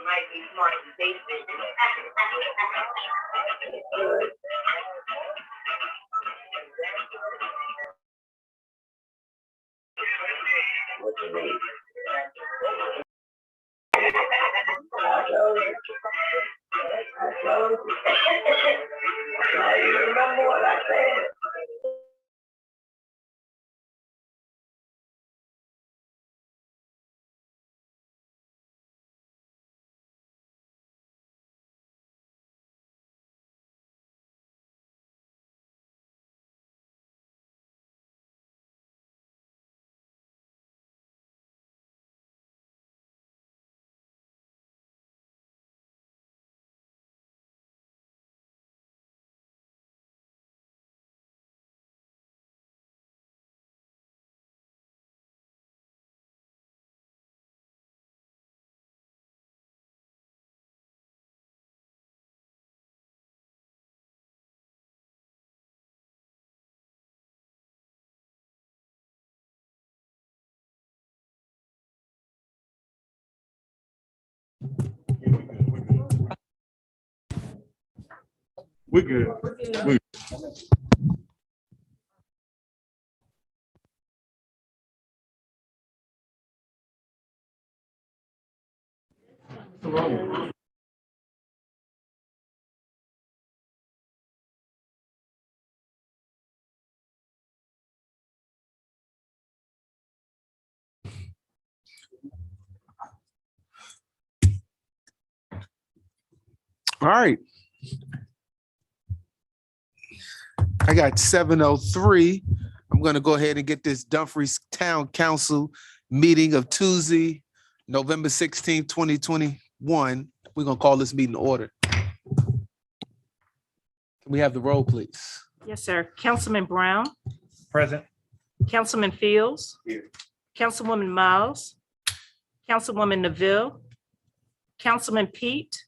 might be smart to say this. You remember what I said? We're good. We're All right. I got 7:03. I'm going to go ahead and get this Dumfries Town Council meeting of Tuesday, November 16th, 2021. We're going to call this meeting to order. Can we have the roll, please? Yes, sir. Councilman Brown, present. Councilman Fields, Here. Councilwoman Miles, Councilwoman Neville, Councilman Pete,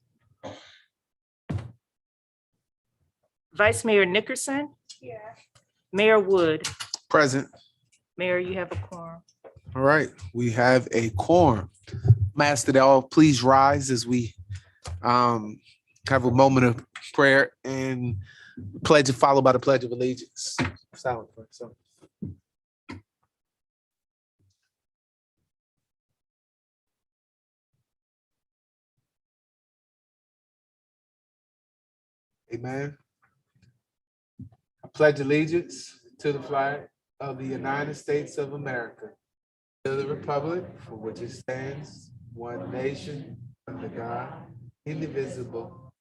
Vice Mayor Nickerson, Mayor Wood. Present. Mayor, you have a quorum. All right. We have a quorum. Master, all please rise as we have a moment of prayer and pledge followed by the Pledge of Allegiance. Silent for a second. Amen. I pledge allegiance to the flag of the United States of America, to the republic for which it stands, one nation, under God, indivisible.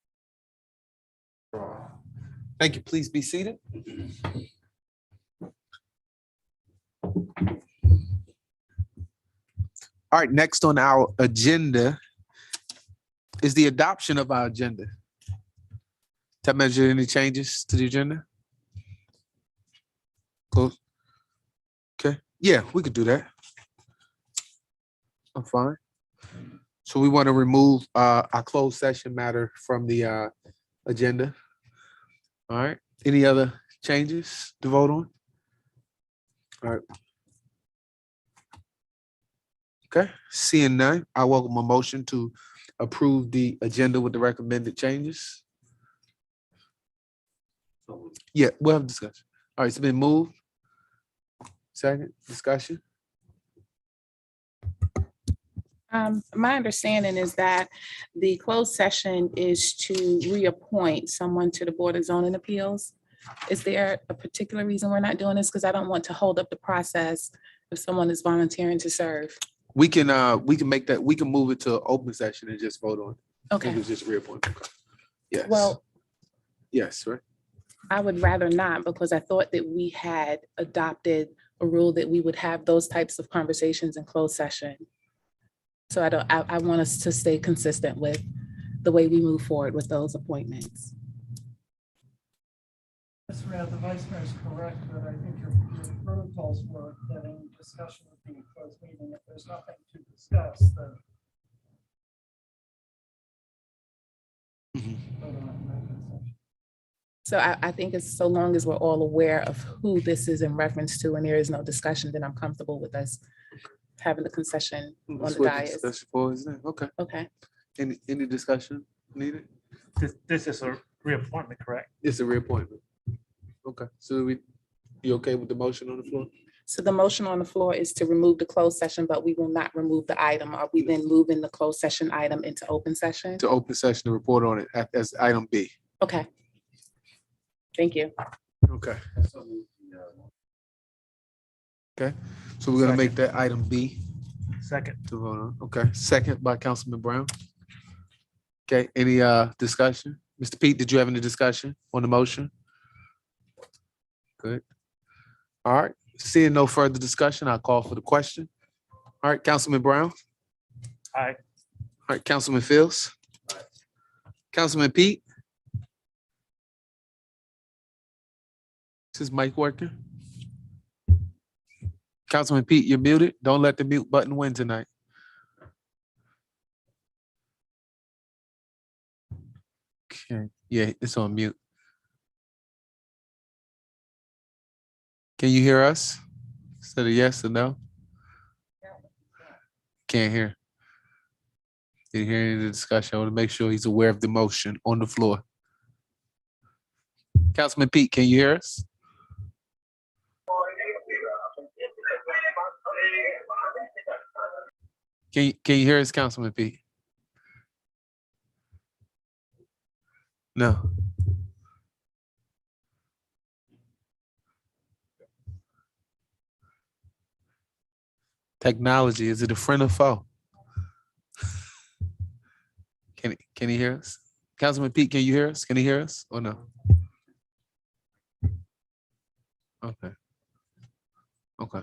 for all. Thank you. Please be seated. All right, next on our agenda is the adoption of our agenda. That measure any changes to the agenda? Close. Okay, yeah, we could do that. I'm fine. So we want to remove our closed session matter from the agenda. All right, any other changes to vote on? All right. Okay, seeing none, I welcome a motion to approve the agenda with the recommended changes. Yeah, we'll have discussion. All right, it's been moved. Second, discussion. My understanding is that the closed session is to reappoint someone to the Board of Zoning Appeals. Is there a particular reason we're not doing this? Because I don't want to hold up the process if someone is volunteering to serve. We can make that, we can move it to open session and just vote on it. Okay, It's just reappoint. Okay. Yes. well, Yes, right. I would rather not, because I thought that we had adopted a rule that we would have those types of conversations in closed session. So I want us to stay consistent with the way we move forward with those appointments. Ms. Rad, the Vice Mayor is correct, but I think your protocols were that any discussion would be a closed meeting. If there's nothing to discuss, then. Mhm. vote on it in open session. So I think it's so long as we're all aware of who this is in reference to and there is no discussion, then I'm comfortable with us having the concession on That's the what the dais. discussion for, isn't it? Okay. Okay, Any discussion needed? This is a reappointment, correct? It's a reappointment. Okay, so you okay with the motion on the floor? So the motion on the floor is to remove the closed session, but we will not remove the item. Are we then moving the closed session item into open session? To open session to report on it as item B. Okay. Thank you. Okay. Okay, so we're gonna make that item B Second. to vote on. Okay, second by Councilman Brown. Okay, any discussion? Mr. Pete, did you have any discussion on the motion? Good. All right, seeing no further discussion, I'll call for the question. All right, Councilman Brown. Aye. All right, Councilman Fields. Councilman Pete. Is his mic working? Councilman Pete, you're muted. Don't let the mute button win tonight. Okay, yeah, it's on mute. Can you hear us? Instead of yes or no? Can't hear. Didn't hear any of the discussion. I want to make sure he's aware of the motion on the floor. Councilman Pete, can you hear us? Can you hear us, Councilman Pete? No. Technology, is it a friend or foe? Can he hear us? Councilman Pete, can you hear us? Can he hear us or no? Okay. Okay.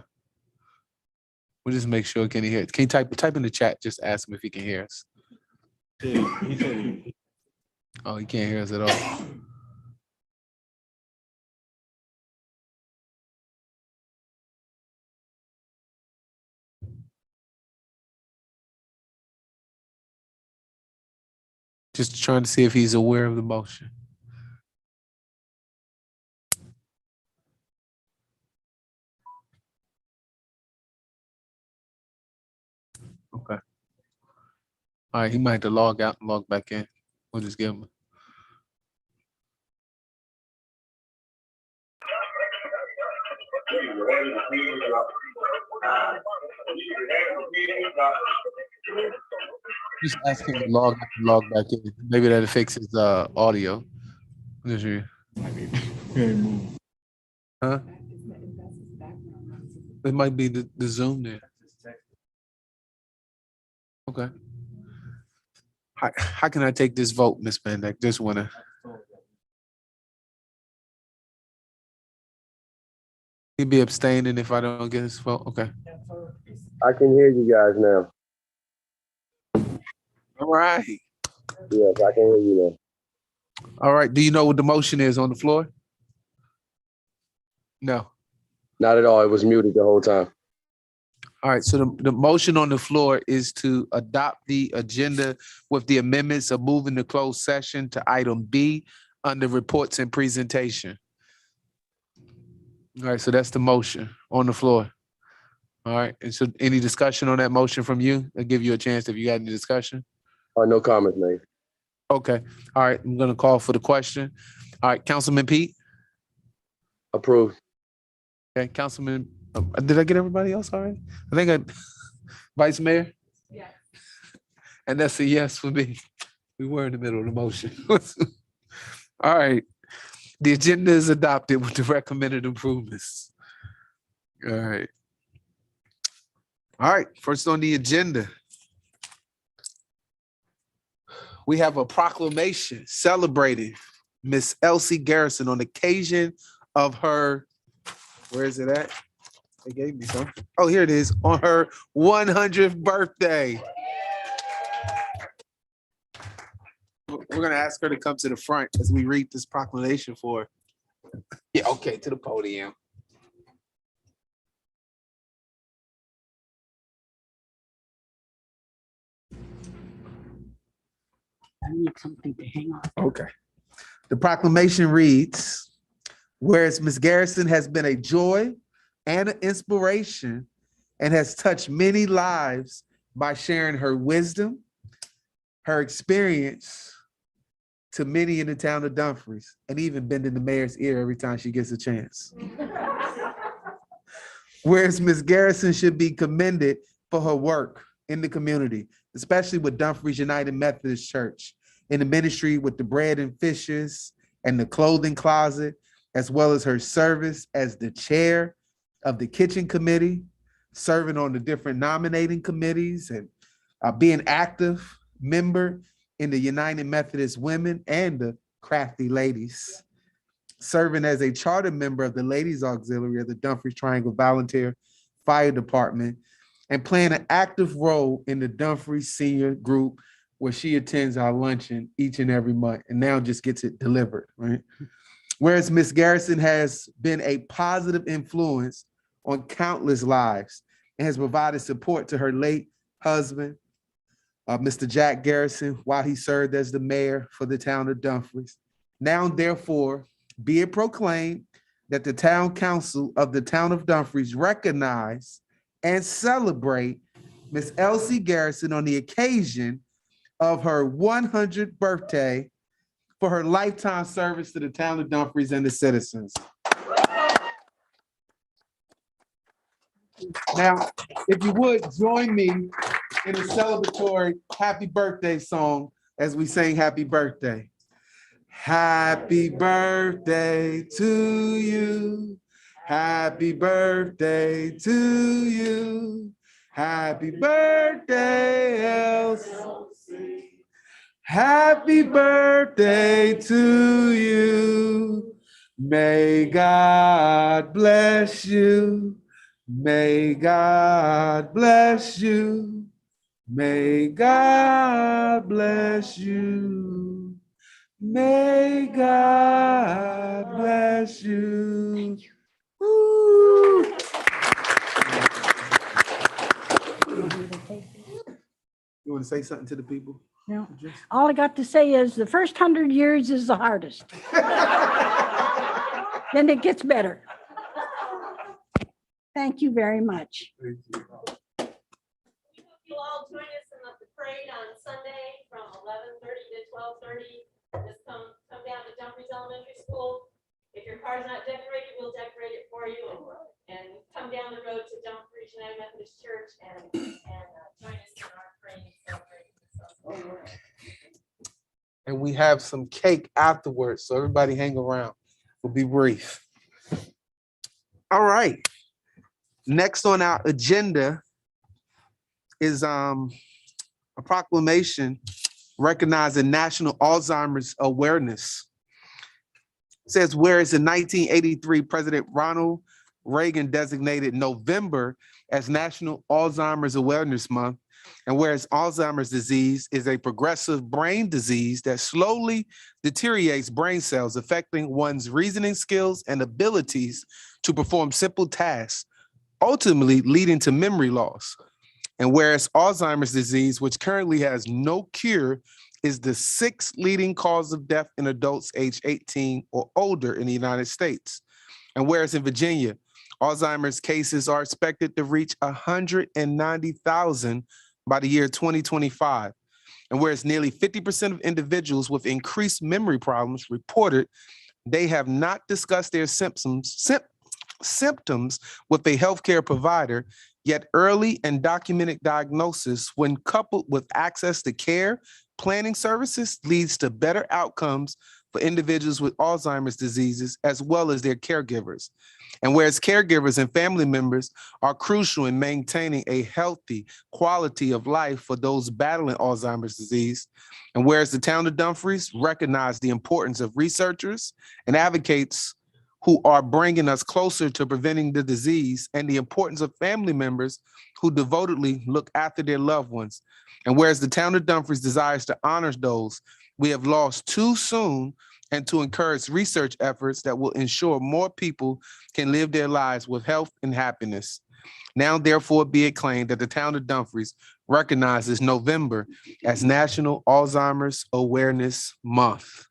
We'll just make sure, can he hear? Can you type in the chat, just ask him if he can hear us. Oh, he can't hear us at all. Just trying to see if he's aware of the motion. Okay. All right, he might have to log out and log back in. We'll just give him. Just ask him to log out and log back in. Maybe that'll fix his audio. Just hear you. Huh? It might be the Zoom there. Okay. How can I take this vote, Ms. Bendeck? Just wanna. He'd be abstaining if I don't get his vote. Okay. I can hear you guys now. All right. Yes, I can hear you now. All right. Do you know what the motion is on the floor? No. Not at all. It was muted the whole time. All right. So the motion on the floor is to adopt the agenda with the amendments of moving the closed session to item B under reports and presentation. All right. So that's the motion on the floor. All right. And so any discussion on that motion from you? I'll give you a chance if you got any discussion. No comments made. Okay. All right. I'm going to call for the question. All right. Councilman Pete. Approved. Okay. Councilman. Did I get everybody else already? I think I. Vice Mayor? Yes. And that's a yes for me. We were in the middle of the motion. All right. The agenda is adopted with the recommended improvements. All right. All right. First on the agenda, we have a proclamation celebrating Miss Elsie Garrison on occasion of her, where is it at? They gave me some. Oh, here it is, on her 100th birthday. We're gonna ask her to come to the front as we read this proclamation for her. Yeah, okay, to the podium. I need something to hang on. Okay. The proclamation reads, whereas Ms. Garrison has been a joy and an inspiration and has touched many lives by sharing her wisdom, her experience to many in the town of Dumfries, and even bending the mayor's ear every time she gets a chance. Whereas Ms. Garrison should be commended for her work in the community, especially with Dumfries United Methodist Church, in the ministry with the bread and fishes and the clothing closet, as well as her service as the chair of the kitchen committee, serving on the different nominating committees, and being active member in the United Methodist Women and the Crafty Ladies, serving as a charter member of the Ladies Auxiliary of the Dumfries Triangle Volunteer Fire Department, and playing an active role in the Dumfries Senior Group, where she attends our luncheon each and every month and now just gets it delivered, right? Whereas Ms. Garrison has been a positive influence on countless lives and has provided support to her late husband, Mr. Jack Garrison, while he served as the mayor for the town of Dumfries. Now, therefore, be it proclaimed that the town council of the town of Dumfries recognize and celebrate Miss Elsie Garrison on the occasion of her 100th birthday for her lifetime service to the town of Dumfries and the citizens. Now, if you would join me in a celebratory happy birthday song as we sing happy birthday. Happy birthday to you. Happy birthday to you. Happy birthday, Elsie. Happy birthday to you. May God bless you. May God bless you. May God bless you. May God bless you. Woo. You want to say something to the people? No, all I got to say is the first 100 years is the hardest. Then it gets better. Thank you very much. Thank you. You'll all join us in the parade on Sunday from 11:30 to 12:30. Just come down to Dumfries Elementary School. If your car's not decorated, we'll decorate it for you, and come down the road to Dumfries United Methodist Church and join us in our parade celebrating. And we have some cake afterwards, so everybody hang around. We'll be brief. All right. Next on our agenda is a proclamation recognizing National Alzheimer's Awareness. It says, whereas in 1983, President Ronald Reagan designated November as National Alzheimer's Awareness Month, and whereas Alzheimer's disease is a progressive brain disease that slowly deteriorates brain cells, affecting one's reasoning skills and abilities to perform simple tasks, ultimately leading to memory loss. And whereas Alzheimer's disease, which currently has no cure, is the 6th leading cause of death in adults aged 18 or older in the United States. And whereas in Virginia, Alzheimer's cases are expected to reach 190,000 by the year 2025. And whereas nearly 50% of individuals with increased memory problems reported they have not discussed their symptoms with a healthcare provider, yet early and documented diagnosis, when coupled with access to care planning services, leads to better outcomes for individuals with Alzheimer's diseases as well as their caregivers. And whereas caregivers and family members are crucial in maintaining a healthy quality of life for those battling Alzheimer's disease, and whereas the town of Dumfries recognizes the importance of researchers and advocates who are bringing us closer to preventing the disease, and the importance of family members who devotedly look after their loved ones. And whereas the town of Dumfries desires to honor those we have lost too soon, and to encourage research efforts that will ensure more people can live their lives with health and happiness. Now, therefore, be it claimed that the town of Dumfries recognizes November as National Alzheimer's Awareness Month.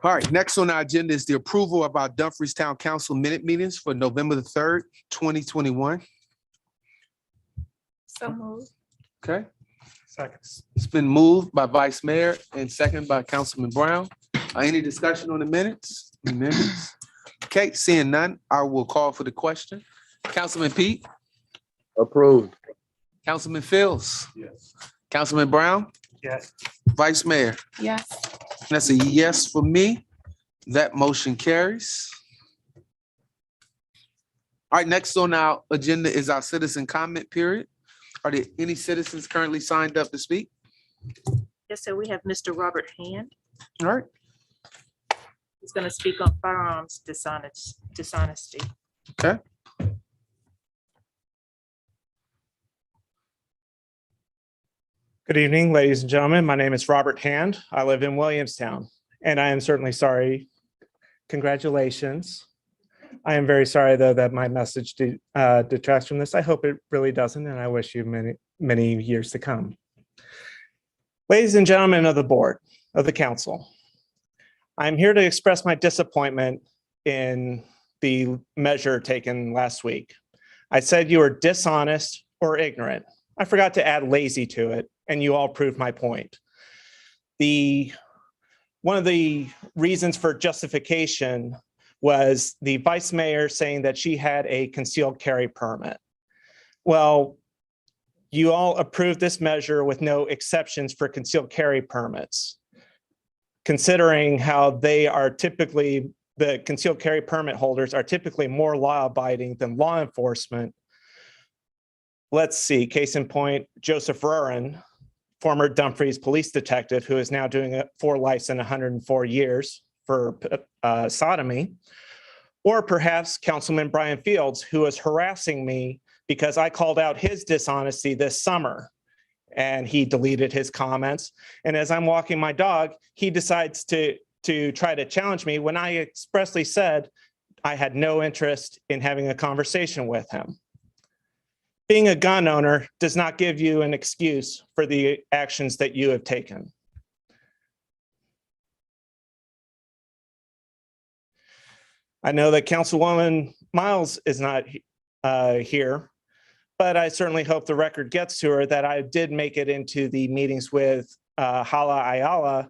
All right, next on our agenda is the approval of our Dumfries Town Council minute meetings for November the 3rd, 2021. So moved. Okay, Second. it's been moved by Vice Mayor and second by Councilman Brown. Any discussion on the minutes? Okay, seeing none, I will call for the question. Councilman Pete, Approved. Councilman Fields, Yes. Councilman Brown, Yes. Vice Mayor. Yes. That's a yes for me. That motion carries. All right, next on our agenda is our citizen comment period. Are there any citizens currently signed up to speak? Yes, sir. We have Mr. Robert Hand. All right, He's going to speak on firearms dishonesty. okay. Good evening, ladies and gentlemen. My name is Robert Hand. I live in Williamstown, and I am certainly sorry. Congratulations. I am very sorry, though, that my message detracts from this. I hope it really doesn't, and I wish you many, many years to come. Ladies and gentlemen of the board, of the council, I'm here to express my disappointment in the measure taken last week. I said you were dishonest or ignorant. I forgot to add lazy to it, and you all proved my point. One of the reasons for justification was the vice mayor saying that she had a concealed carry permit. Well, you all approved this measure with no exceptions for concealed carry permits, considering how they are typically, the concealed carry permit holders are typically more law-abiding than law enforcement. Let's see, case in point, Joseph Rurin, former Dumfries police detective who is now doing 4 lives and 104 years for sodomy, or perhaps Councilman Brian Fields, who was harassing me because I called out his dishonesty this summer and he deleted his comments. And as I'm walking my dog, he decides to try to challenge me when I expressly said I had no interest in having a conversation with him. Being a gun owner does not give you an excuse for the actions that you have taken. I know that Councilwoman Miles is not here, but I certainly hope the record gets to her that I did make it into the meetings with Hala Ayala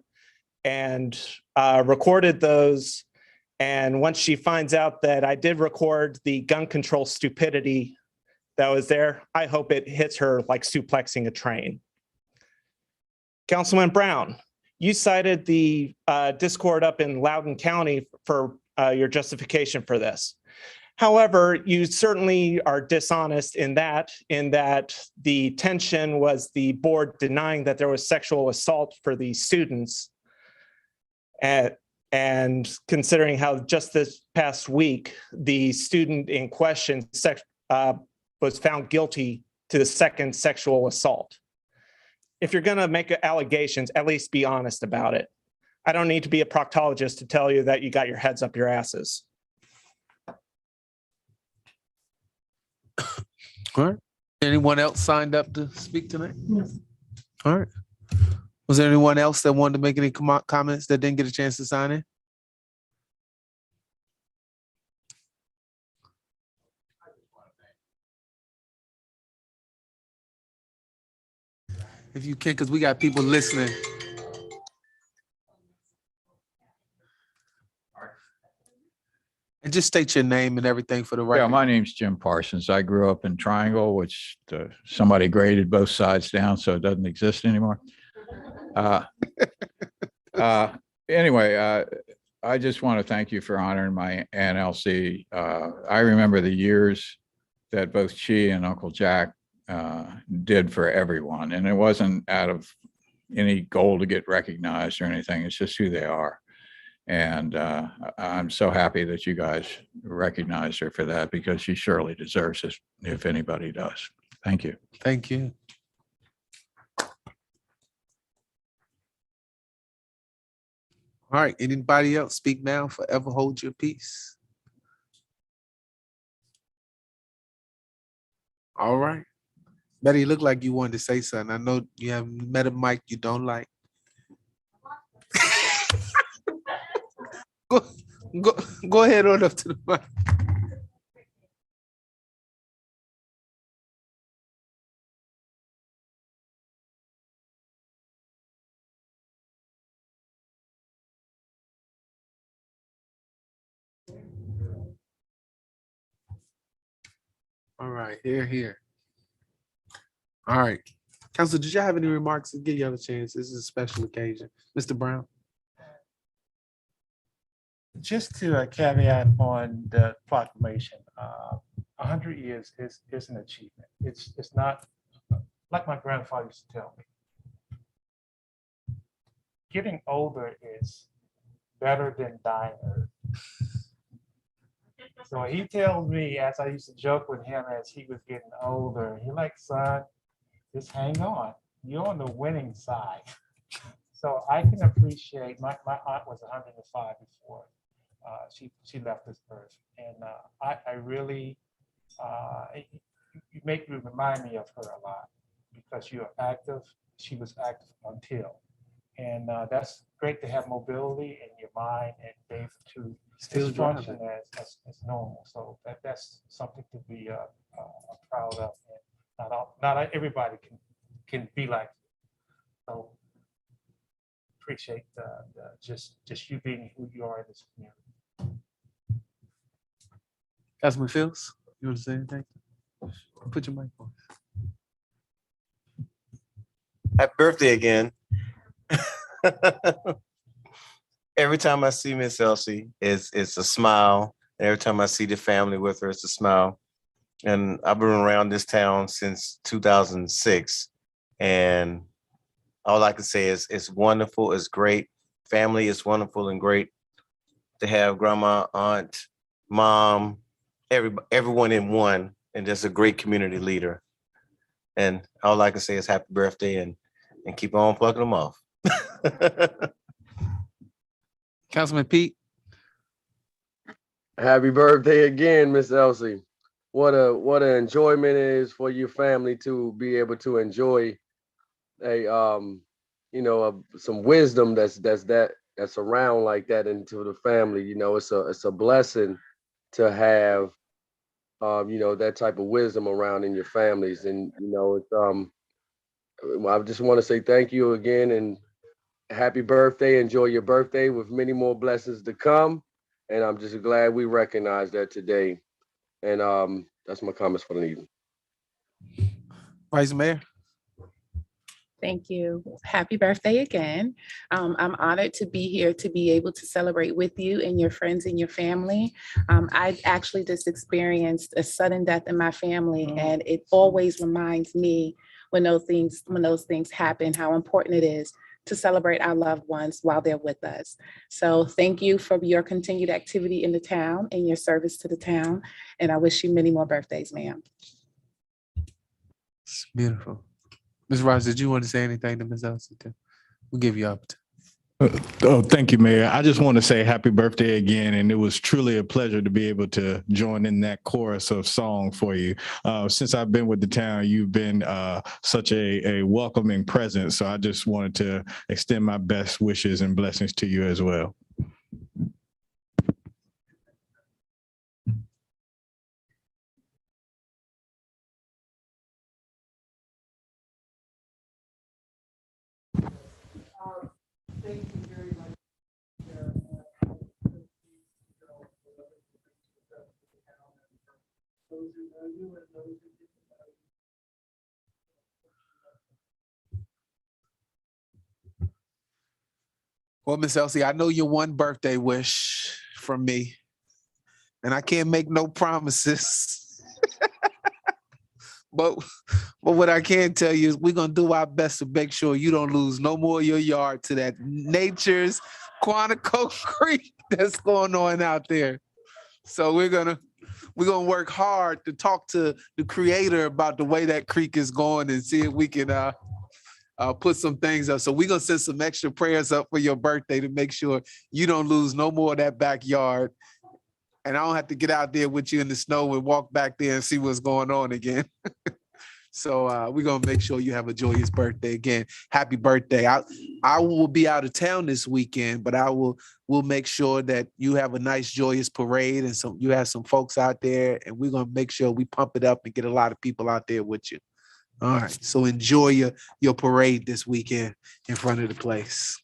and recorded those. And once she finds out that I did record the gun control stupidity that was there, I hope it hits her like suplexing a train. Councilman Brown, you cited the discord up in Loudoun County for your justification for this. However, you certainly are dishonest in that the tension was the board denying that there was sexual assault for the students. And considering how just this past week, the student in question was found guilty to the second sexual assault. If you're gonna make allegations, at least be honest about it. I don't need to be a proctologist to tell you that you got your heads up your asses. All right. Anyone else signed up to speak tonight? Yes. All right. Was there anyone else that wanted to make any comments that didn't get a chance to sign in? If you can, because we got people listening. And just state your name and everything for the Yeah, record. my name's Jim Parsons. I grew up in Triangle, which somebody graded both sides down, so it doesn't exist anymore. Anyway, I just want to thank you for honoring my Aunt Elsie. I remember the years that both she and Uncle Jack did for everyone, and it wasn't out of any goal to get recognized or anything. It's just who they are. And I'm so happy that you guys recognized her for that, because she surely deserves it if anybody does. Thank you. Thank you. All right, anybody else speak now, forever hold your peace? All right. Betty, you look like you wanted to say something. I know you have met a mic you don't like. Go ahead on up to the mic. All right, here. All right. Council, did you have any remarks? I'll give you a chance. This is a special occasion. Mr. Brown? Just to caveat on the proclamation, 100 years is an achievement. It's not, like my grandfather used to tell me, getting older is better than dying early. So he tells me, as I used to joke with him as he was getting older, he like, son, just hang on. You're on the winning side. So I can appreciate, my aunt was 105 before she left this earth. And I really, you remind me of her a lot because you're active. She was active until. And that's great to have mobility in your mind and be able to Still function driving. as normal. So that's something to be proud of. And not everybody can be like you. So appreciate just you being who you are in this community. Councilman Fields, you want to say anything? Put your mic on. Happy birthday again. Every time I see Miss Elsie, it's a smile. Every time I see the family with her, it's a smile. And I've been around this town since 2006. And all I can say is it's wonderful, it's great. Family is wonderful and great to have grandma, aunt, mom, everyone in one, and just a great community leader. And all I can say is happy birthday and keep on plugging them off. Councilman Pete? Happy birthday again, Miss Elsie. What an enjoyment it is for your family to be able to enjoy some wisdom that's around like that into the family. You know, it's a blessing to have that type of wisdom around in your families. And I just want to say thank you again and happy birthday. Enjoy your birthday with many more blessings to come. And I'm just glad we recognize that today. And that's my comments for the evening. Vice Mayor? Thank you. Happy birthday again. I'm honored to be here to be able to celebrate with you and your friends and your family. I actually just experienced a sudden death in my family, and it always reminds me when those things happen, how important it is to celebrate our loved ones while they're with us. So thank you for your continued activity in the town and your service to the town. And I wish you many more birthdays, ma'am. It's beautiful. Ms. Rogers, did you want to say anything to Ms. Elsie too? We'll give you up. Thank you, Mayor. I just want to say happy birthday again. And it was truly a pleasure to be able to join in that chorus of song for you. Since I've been with the town, you've been such a welcoming presence. So I just wanted to extend my best wishes and blessings to you as well. Thank you very much. Well, Miss Elsie, I know your one birthday wish from me, and I can't make no promises. But what I can tell you is we're going to do our best to make sure you don't lose no more of your yard to that nature's Quantico Creek that's going on out there. So we're gonna work hard to talk to the creator about the way that creek is going and see if we can put some things up. So we're going to send some extra prayers up for your birthday to make sure you don't lose no more of that backyard. And I don't have to get out there with you in the snow and walk back there and see what's going on again. So we're going to make sure you have a joyous birthday again. Happy birthday. I will be out of town this weekend, but we'll make sure that you have a nice, joyous parade and you have some folks out there, and we're going to make sure we pump it up and get a lot of people out there with you. All right. So enjoy your parade this weekend in front of the place.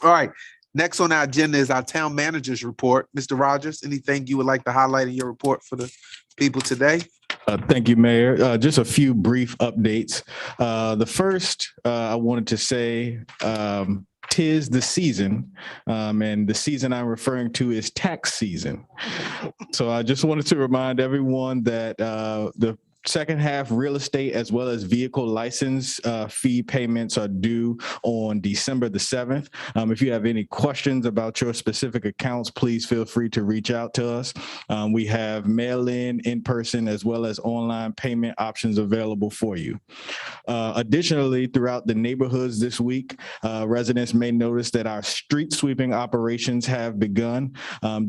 All right. Next on our agenda is our town manager's report. Mr. Rogers, anything you would like to highlight in your report for the people today? Thank you, Mayor. Just a few brief updates. The first, I wanted to say, 'tis the season, and the season I'm referring to is tax season. So I just wanted to remind everyone that the second half real estate as well as vehicle license fee payments are due on December the 7th. If you have any questions about your specific accounts, please feel free to reach out to us. We have mail-in, in-person, as well as online payment options available for you. Additionally, throughout the neighborhoods this week, residents may notice that our street sweeping operations have begun.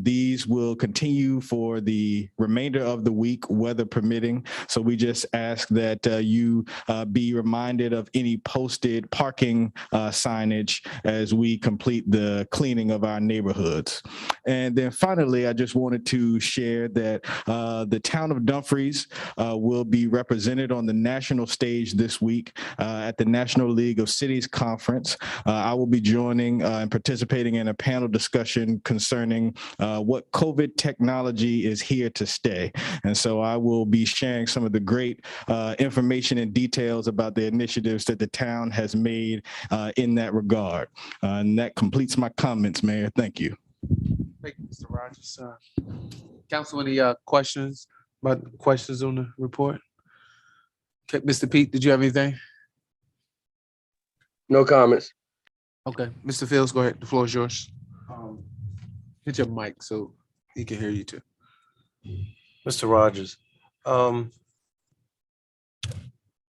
These will continue for the remainder of the week, weather permitting. So we just ask that you be reminded of any posted parking signage as we complete the cleaning of our neighborhoods. And then finally, I just wanted to share that the town of Dumfries will be represented on the national stage this week at the National League of Cities Conference. I will be joining and participating in a panel discussion concerning what COVID technology is here to stay. And so I will be sharing some of the great information and details about the initiatives that the town has made in that regard. And that completes my comments, Mayor. Thank you. Thank you, Mr. Rogers. Council, any questions on the report? Okay, Mr. Pete, did you have anything? No comments. Okay, Mr. Fields, go ahead. The floor is yours. Hit your mic so he can hear you too. Mr. Rogers, I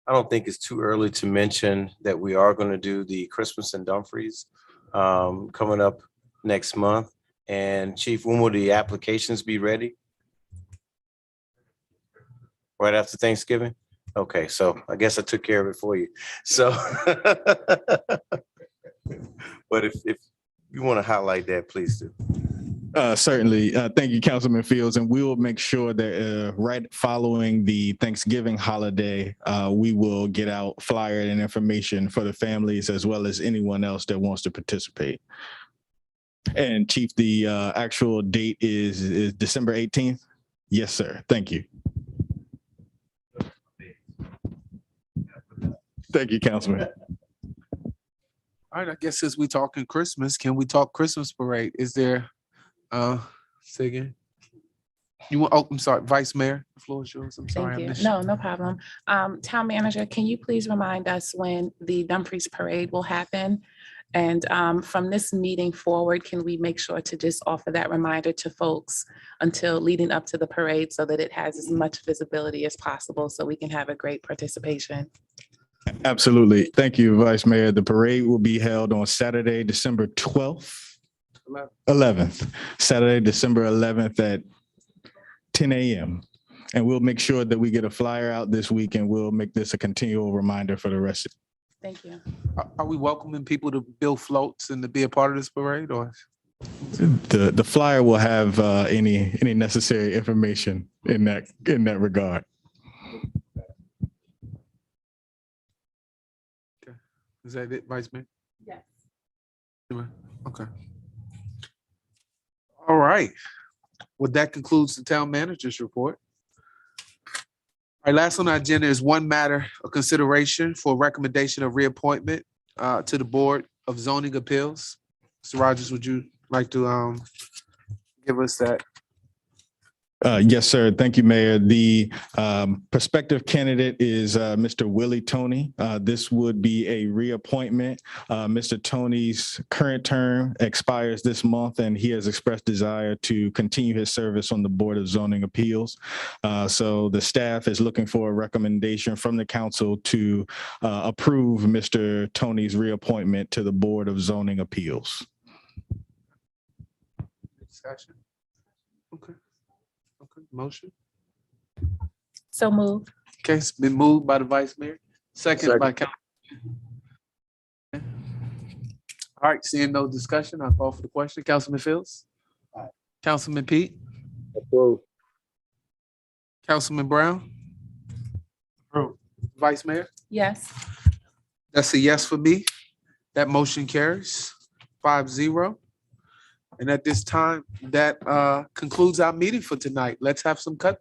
don't think it's too early to mention that we are going to do the Christmas in Dumfries coming up next month. And Chief, when will the applications be ready? Right after Thanksgiving? Okay, so I guess I took care of it for you. So, but if you want to highlight that, please do. Certainly. Thank you, Councilman Fields. And we will make sure that right following the Thanksgiving holiday, we will get out flyer and information for the families as well as anyone else that wants to participate. And Chief, the actual date is December 18th? Yes, sir. Thank you. Thank you, Councilman. All right, I guess since we talking Christmas, can we talk Christmas parade? Is there, say again? You want, oh, I'm sorry, Vice Mayor, the floor is yours. I'm sorry. Thank you. No problem. Town Manager, can you please remind us when the Dumfries Parade will happen? And from this meeting forward, can we make sure to just offer that reminder to folks until leading up to the parade so that it has as much visibility as possible so we can have a great participation? Absolutely. Thank you, Vice Mayor. The parade will be held on Saturday, December 12th, 11th, Saturday, December 11th at 10 a.m. And we'll make sure that we get a flyer out this week and we'll make this a continual reminder for the rest of. Thank you. Are we welcoming people to build floats and to be a part of this parade, or? The flyer will have any necessary information in that regard. Okay. Is that it, Vice Mayor? Yes. Okay. All right. Well, that concludes the town manager's report. All right, last on our agenda is one matter of consideration for recommendation of reappointment to the Board of Zoning Appeals. Mr. Rogers, would you like to give us that? Yes, sir. Thank you, Mayor. The prospective candidate is Mr. Willie Tony. This would be a reappointment. Mr. Tony's current term expires this month, and he has expressed desire to continue his service on the Board of Zoning Appeals. So the staff is looking for a recommendation from the council to approve Mr. Tony's reappointment to the Board of Zoning Appeals. Discussion. Okay. Motion. So moved. Okay, it's been moved by the Vice Mayor, second by Council. All right, seeing no discussion, I'll call for the question. Councilman Fields? Aye. Councilman Pete? Approved. Councilman Brown? Approved. Vice Mayor? Yes. That's a yes for me. That motion carries 5-0. And at this time, that concludes our meeting for tonight. Let's have some cupcakes.